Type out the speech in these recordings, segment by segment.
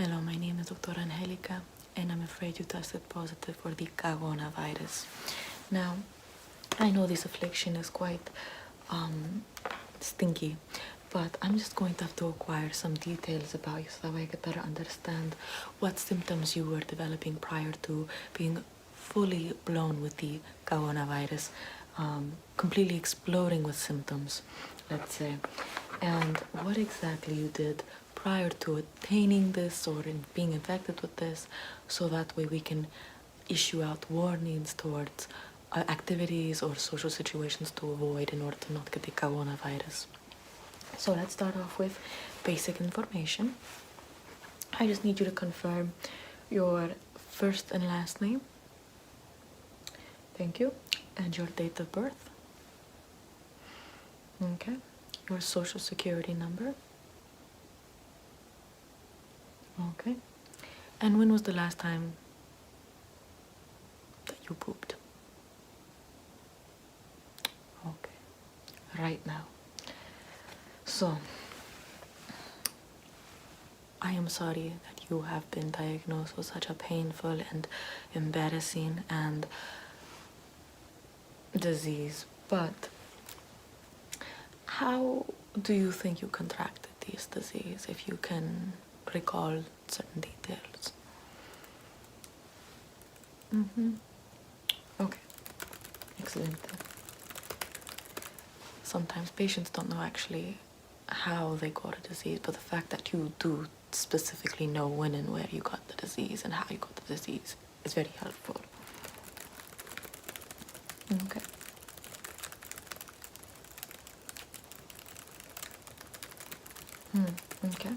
Hello, my name is Dr. Angelica, and I'm afraid you tested positive for the Cag0navirus. Now, I know this affliction is quite stinky, but I'm just going to have to acquire some details about you so that way I can better understand what symptoms you were developing prior to being fully blown with the Cag0navirus, completely exploding with symptoms, let's say, and what exactly you did prior to attaining this or in being infected with this, so that way we can issue out warnings towards activities or social situations to avoid in order to not get the Cag0navirus. So let's start off with basic information. I just need you to confirm your first and last name. Thank you. And your date of birth. Okay. Your social security number. Okay. And when was the last time that you pooped? Okay. Right now. So, I am sorry that you have been diagnosed with such a painful and embarrassing and disease, but how do you think you contracted this disease, if you can recall certain details? Okay, excellent. Sometimes patients don't know actually how they got a disease, but the fact that you do specifically know when and where you got the disease and how you got the disease is very helpful. Okay. Okay.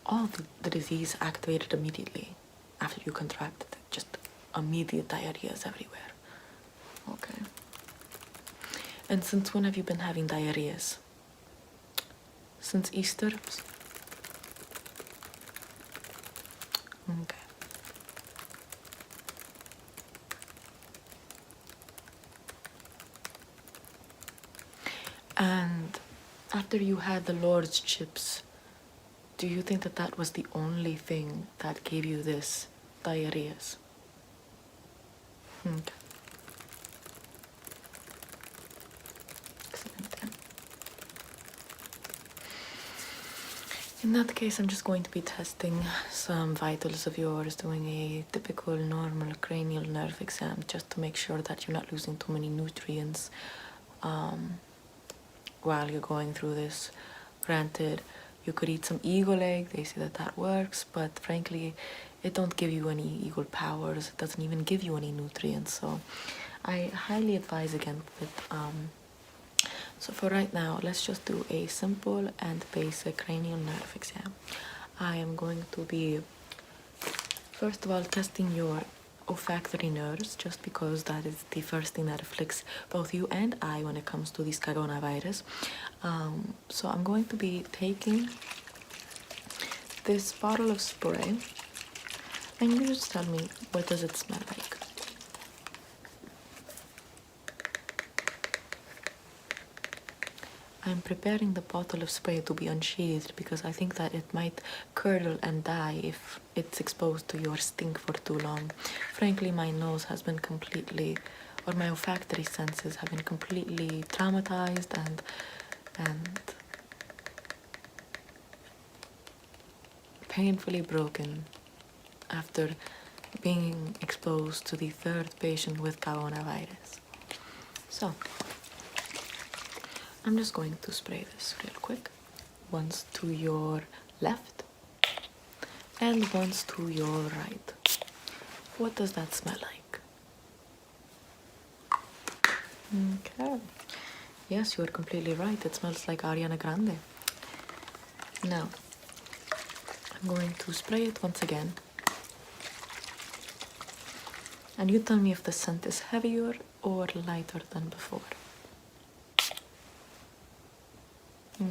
All the disease activated immediately after you contracted it. Just immediate diarrheas everywhere. Okay. And since when have you been having diarrheas? Since Easter? Okay. And after you had the Lord's chips, do you think that that was the only thing that gave you this diarrheas? Okay. Excellent. In that case, I'm just going to be testing some vitals of yours, doing a typical normal cranial nerve exam just to make sure that you're not losing too many nutrients while you're going through this. Granted, you could eat some eagle egg, they say that that works, but frankly, it don't give you any eagle powers, it doesn't even give you any nutrients, so I highly advise against it. So for right now, let's just do a simple and basic cranial nerve exam. I am going to be, first of all, testing your olfactory nerves, just because that is the first thing that afflicts both you and I when it comes to this Cag0navirus. So I'm going to be taking this bottle of spray, and you just tell me, what does it smell like? I'm preparing the bottle of spray to be unsheathed because I think that it might curdle and die if it's exposed to your stink for too long. Frankly, my nose has been completely, or my olfactory senses have been completely traumatized and painfully broken after being exposed to the third patient with Cag0navirus. So, I'm just going to spray this real quick. Once to your left and once to your right. What does that smell like? Okay. Yes, you are completely right. It smells like Ariana Grande. Now, I'm going to spray it once again. And you tell me if the scent is heavier or lighter than before.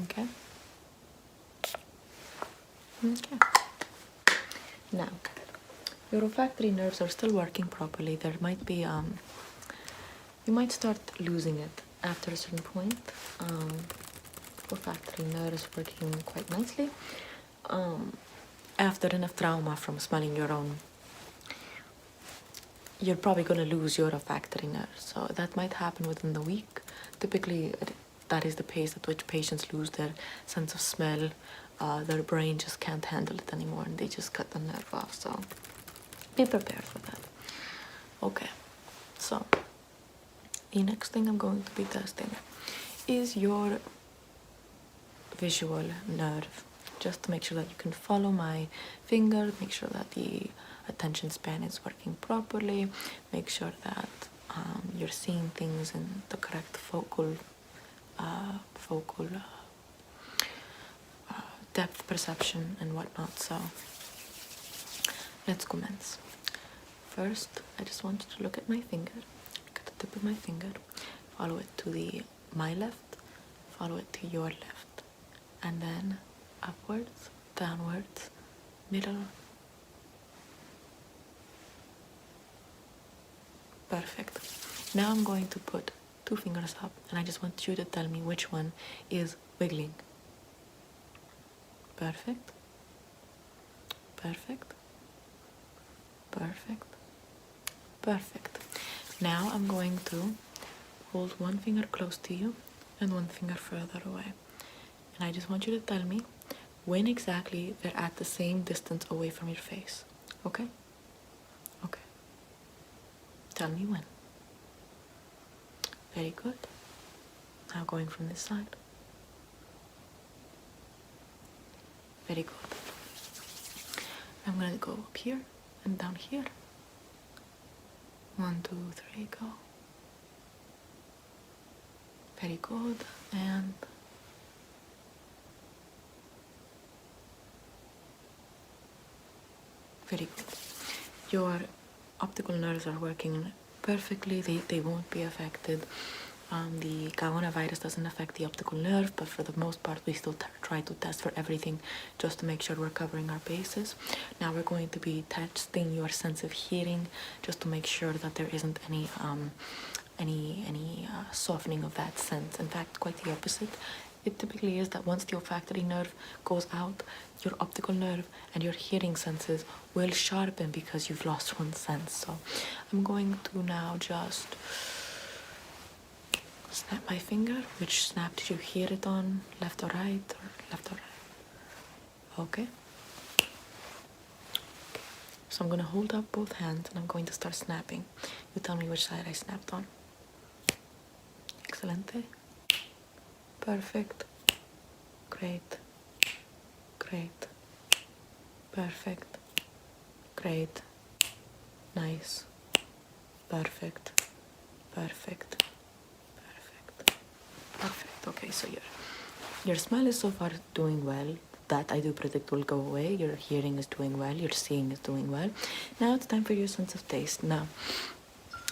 Okay. Okay. Now, your olfactory nerves are still working properly. There might be, you might start losing it after a certain point. Olfactory nerves working quite nicely. after enough trauma from smelling your own, you're probably going to lose your olfactory nerve. So that might happen within the week. Typically, that is the pace at which patients lose their sense of smell. Their brain just can't handle it anymore and they just cut the nerve off. So be prepared for that. Okay, so the next thing I'm going to be testing is your visual nerve, just to make sure that you can follow my finger, make sure that the attention span is working properly, make sure that you're seeing things in the correct focal depth perception and whatnot. So let's commence. First, I just want you to look at my finger, look at the tip of my finger, follow it to my left, follow it to your left, and then upwards, downwards, middle. Perfect. Now I'm going to put 2 fingers up and I just want you to tell me which one is wiggling. Perfect. Perfect. Perfect. Perfect. Now I'm going to hold 1 finger close to you and 1 finger further away. And I just want you to tell me when exactly they're at the same distance away from your face. Okay? Okay. Tell me when. Very good. Now going from this side. Very good. I'm gonna go up here and down here. 1, 2, 3, go. Very good. And very good. Your optical nerves are working perfectly. They won't be affected. The Cag0navirus doesn't affect the optical nerve, but for the most part we still try to test for everything just to make sure we're covering our bases. Now we're going to be testing your sense of hearing just to make sure that there isn't any softening of that sense. In fact, quite the opposite. It typically is that once the olfactory nerve goes out, your optical nerve and your hearing senses will sharpen because you've lost one sense. So I'm going to now just snap my finger. Which snap did you hear it on? Left or right? Or left or right? Okay. So I'm going to hold up both hands and I'm going to start snapping. You tell me which side I snapped on. Excelente. Perfect. Great. Great. Perfect. Great. Nice. Perfect. Perfect. Perfect. Perfect. Okay, so your smell is so far doing well. That I do predict will go away. Your hearing is doing well. Your seeing is doing well. Now it's time for your sense of taste. Now,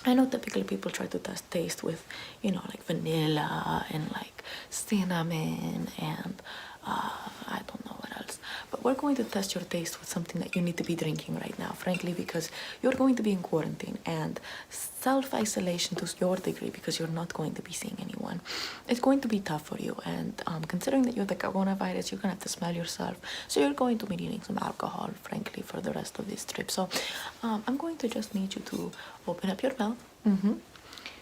I know typically people try to test taste with, like vanilla and like cinnamon and I don't know what else. But we're going to test your taste with something that you need to be drinking right now, frankly, because you're going to be in quarantine and self-isolation to your degree because you're not going to be seeing anyone. It's going to be tough for you. And considering that you're the Cag0navirus, you're going to have to smell yourself. So you're going to be needing some alcohol, frankly, for the rest of this trip. So I'm going to just need you to open up your mouth.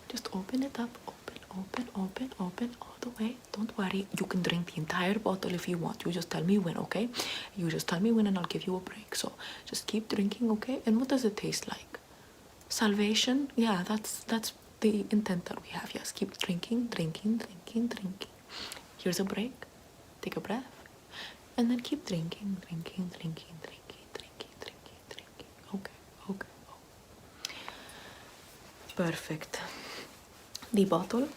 Just open it up. Open all the way. Don't worry. You can drink the entire bottle if you want. You just tell me when, okay? You just tell me when and I'll give you a break. So just keep drinking, okay? And what does it taste like? Salvation? Yeah, that's the intent that we have. Yes, keep drinking. Here's a break. Take a breath. And then keep drinking. Okay. Perfect. The bottle,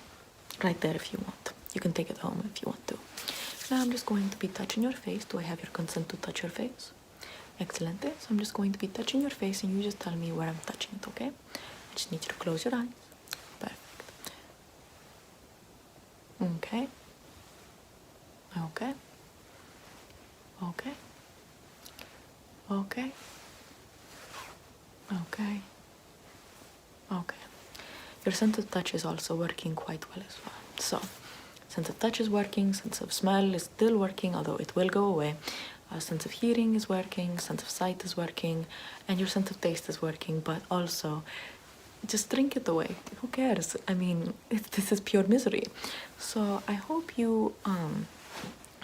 right there if you want. You can take it home if you want to. Now I'm just going to be touching your face. Do I have your consent to touch your face? Excellent. So I'm just going to be touching your face and you just tell me where I'm touching it, okay? I just need you to close your eyes. Perfect. Okay. Your sense of touch is also working quite well as well. So, sense of touch is working, sense of smell is still working, although it will go away. sense of hearing is working, sense of sight is working, and your sense of taste is working, but also just drink it away. Who cares? I mean, this is pure misery. So I hope you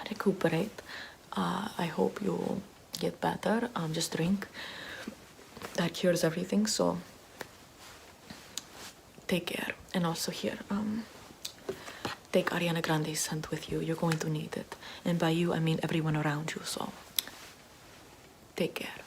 recuperate. I hope you get better. Just drink. That cures everything. So take care. And also here, take Ariana Grande's scent with you. You're going to need it. And by you, I mean everyone around you. So take care.